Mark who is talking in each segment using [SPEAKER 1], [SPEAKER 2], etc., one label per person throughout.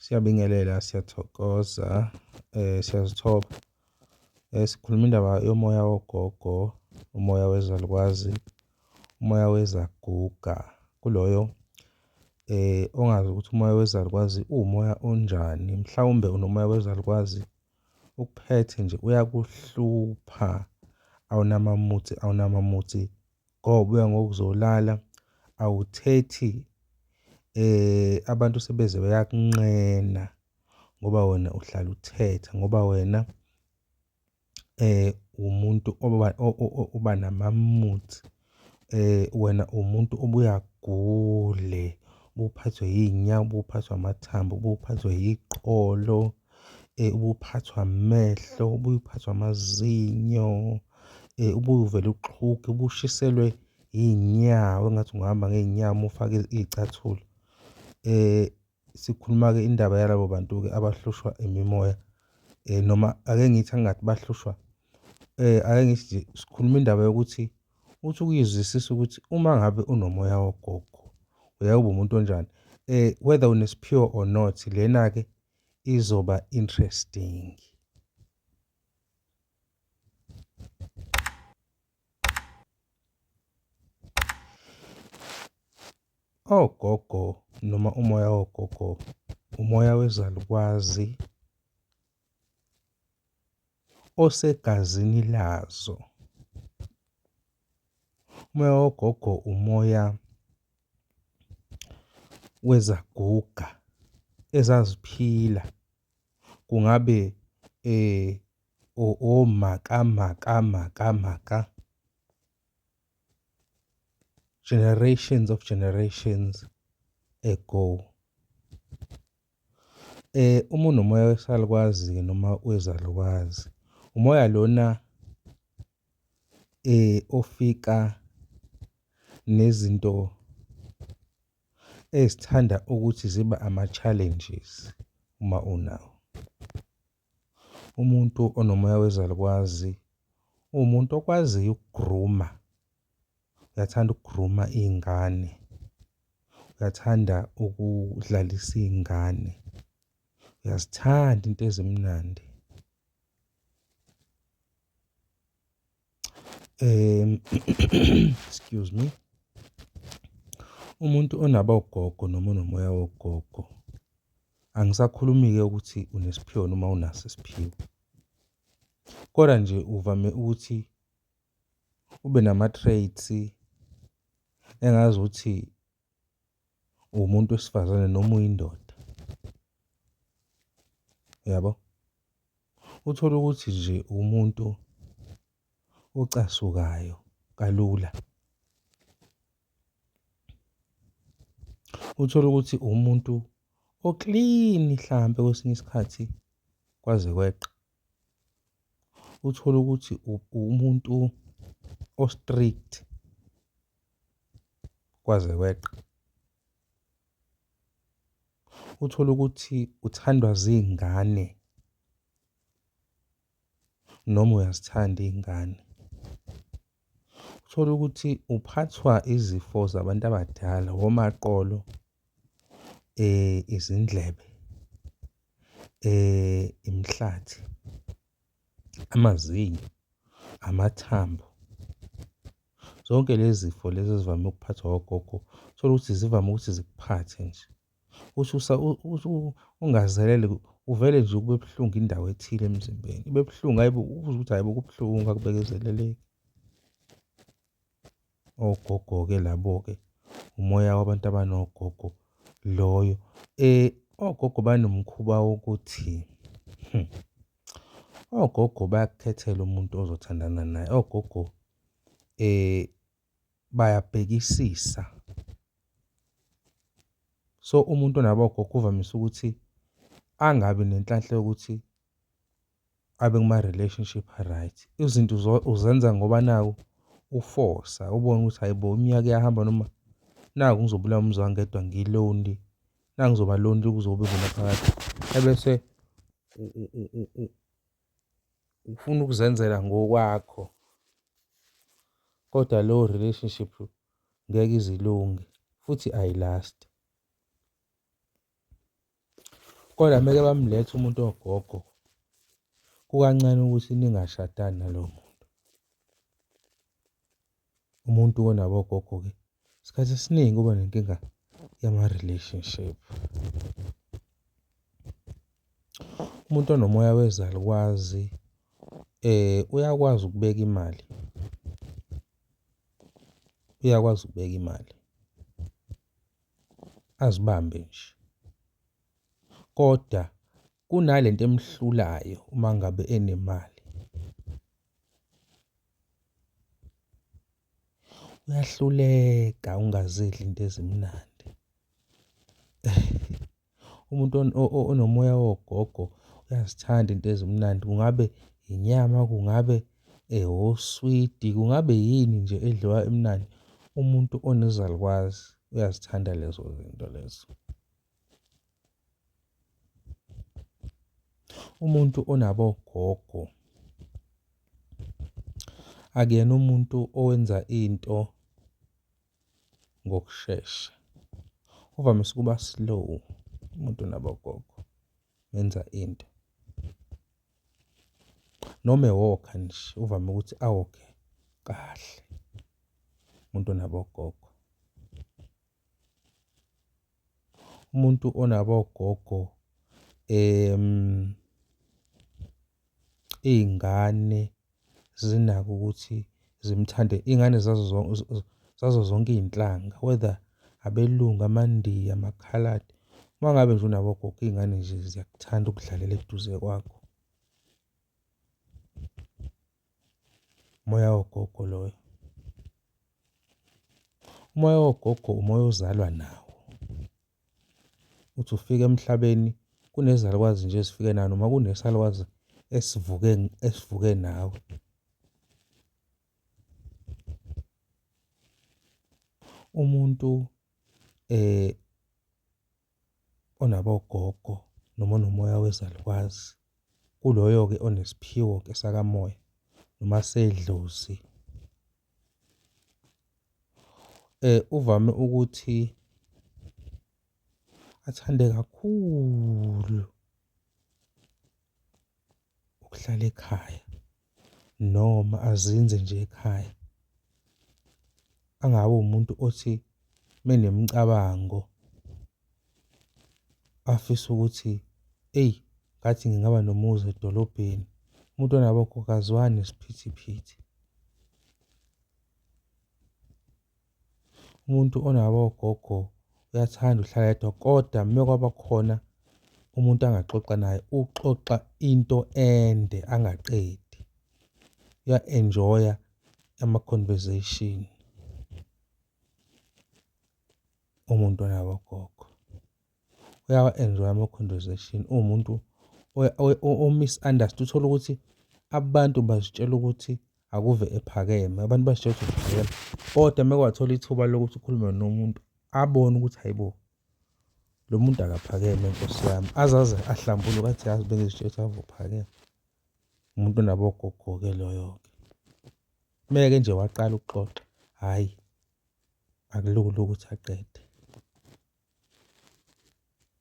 [SPEAKER 1] Siyabingelela, siyathokoza, siyazithoba. Sikhuluma indaba yomoya wogogo, umoya wezalukwazi, umoya wezaguga. Kuloyo ongazi ukuthi umoya wezalukwazi uwumoya onjani. Mhlawumbe unomoya wezalukwazi ukuphethe nje uyakuhlupha, awunamamuthi ngoba uya ngokuzolala awuthethi. Abantu sebeze beyakunqena ngoba wena uhlala uthetha, ngoba wena umuntu oba namamuthi. Wena umuntu obuya gule, ubuphathwe iy'nyawo, ubuphathwe amathambo, ubuphathwe yiqolo, ubuphathwa amehlo, ubuphathwa amazinyo, ubuye uvele uxhuge, ubushiselwe iy'nyawo engathi ungahamba ngey'nyawo uma ufake iy'cathulo. Sikhuluma-ke indaba yalabo bantu-ke abahlushwa imimoya, noma ake ngithi angathi bahlushwa, ake ngithi nje sikhuluma indaba yokuthi uthi ukuyizwisisa ukuthi uma ngabe unomoya wogogo uyaye ube umuntu onjani. Whether unesiphiwo or not, lena-ke izoba interesting. Ogogo noma umoya wogogo, umoya wezalukwazi osegazini lazo. Umoya wogogo umoya wezaguga ezaziphila, kungabe omaka generations of generations ago. Uma unomoya wesalukwazi noma wezalukwazi, umoya lona ofika nezinto ezithanda ukuthi ziba ama-challenges uma unawo. Umuntu onomoya wezalukwazi uwumuntu okwaziyo ukugruma. Uyathanda ukugruma iy'ngane, uyathanda ukudlalisa iy'ngane, uyazithanda into ezimnandi. Excuse me. Umuntu onabo ogogo noma unomoya wogogo, angisakhulumi-ke ukuthi unesiphiwo noma unaso isiphiwo, kodwa nje uvame ukuthi ube nama-traits engazi ukuthi uwumuntu wesifazane noma uyindoda. Yabo? Uthole ukuthi nje umuntu ocasukayo kalula. Uthole ukuthi umuntu oklini hlampe kwesinye isikhathi kwaze kweqe. Uthole ukuthi umuntu o-strict kwaze kweqe. Uthole ukuthi uthandwa zingane noma uyazithanda iy'ngane. Uthole ukuthi uphathwa izifo zabantu abadala, omaqolo, izindlebe, imihlathi, amazinyo, amathambo. Zonke lezi zifo lezi ezivame ukuphathwa ogogo, uthole ukuthi zivame ukuthi zikuphathe nje. Uthi ungazelele uvele nje kube buhlungu indawo ethile emzimbeni. Ibe buhlungu, hayibo uzwe ukuthi hayibo kubuhlungu akubekezeleleki. Ogogo-ke labo-ke, umoya wabantu abanogogo loyo. Ogogo banomkhuba wokuthi ogogo bayakukhethela umuntu ozothandana naye. Ogogo bayabhekisisa. So umuntu onabo ogogo uvamise ukuthi angabi nenhlanhla yokuthi abe kuma-relationship a-right. Izinto uzenza ngoba naku ufosa, ubone ukuthi hayibo iminyaka iyahamba noma naku ngizobulawa umzwangedwa ngi-lonely, naku ngizoba lonely kuze kube kunaphakade. Ebese ufuna ukuzenzela ngokwakho, kodwa leyo relationship ngeke ize ilunge futhi ayilasti. Kodwa meke bamlethe umuntu ogogo, kukancane ukuthi ningashadani nalowo muntu. Umuntu onabogogo-ke isikhathi esiningi uba nenkinga yama-relationship. Umuntu onomoya wezalukwazi uyakwazi ukubeka imali. Uyakwazi ukubeka imali. Azibambe nje. Kodwa kunalento emhlulayo uma ngabe enemali. Uyahluleka ungazidli into ezimnandi. Umuntu onomoya wogogo uyazithanda into ezimnandi. Kungabe inyama, kungabe oswidi, kungabe yini nje edliwa emnandi. Umuntu onezalukwazi uyazithanda lezo zinto lezo. Umuntu onabogogo akuyena umuntu owenza into ngokushesha. Uvamise ukuba slow umuntu onabogogo wenza into. Noma ewokha nje uvame ukuthi awokhe kahle umuntu onabogogo. Umuntu onabogogo iy'ngane zinakho ukuthi zimthande. Iy'ngane zazo zonke iy'nhlanga, whether abelungu, amaNdiya, amakhaladi. Uma ngabe nje unabogogo iy'ngane nje ziyakuthanda ukudlalela eduze kwakho. Umoya wogogo loyo. Umoya wogogo umoya ozalwa nawo. Uthi ufika emhlabeni kunezalukwazi nje ezifike nawe noma kunesalukazi esivuke nawe. Umuntu onabogogo noma onomoya wezalukwazi kuloyo-ke onesiphiwo-ke sakamoya noma sedlozi. Uvame ukuthi athande kakhulu ukuhlala ekhaya noma azinze nje ekhaya. Angabi umuntu othi menemicabango afise ukuthi ngathi ngingaba nomuzi edolobheni. Umuntu onabogogo akazwani nesiphithiphithi. Umuntu onabogogo uyathanda ukuhlala yedwa, kodwa uma kwaba khona umuntu angaxoxa naye, uxoxa into ende angaqedi. Uya-enjoya ama-conversation umuntu onabogogo. Uyawa-enjoya ama-conversation. Uwumuntu o-misunderstood. Uthola ukuthi abantu bazitshela ukuthi akuve ephakeme, abantu bazitshela ukuthi uphakeme. Kodwa uma kwathola ithuba lokuthi ukhulume nomuntu abone ukuthi hayibo, lo muntu akaphakeme Nkosi yami. Azaze ahlambuluke athi yazi bengizitshela ukuthi ave uphakeme. Umuntu onabogogo-ke loyo-ke. Meke nje waqala ukuxoxa, hhayi akulula ukuthi aqede.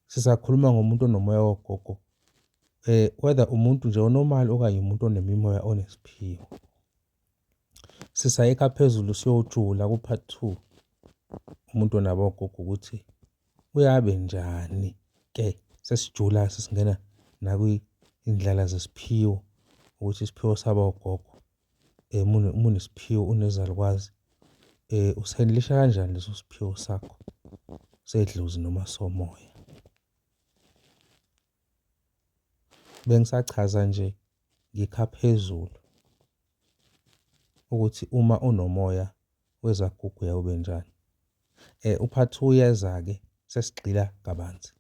[SPEAKER 1] Sisakhuluma ngomuntu onomoya wogogo, whether umuntu nje onormal okanye umuntu onemimoya onesiphiwo. Sisayikha phezulu siyojula ku-part 2 umuntu onabogogo ukuthi uyabe njani-ke. Sesijula sesingena nakwiy'ndlela zesiphiwo ukuthi isiphiwo sabogogo uma unesiphiwo unezalukwazi usi-handle-isha kanjani leso siphiwo sakho sedlozi noma somoya. Bengisachaza nje ngikha phezulu ukuthi uma unomoya wezaguga uyabe njani. U-part 2 uyeza-ke sesigxila kabanzi.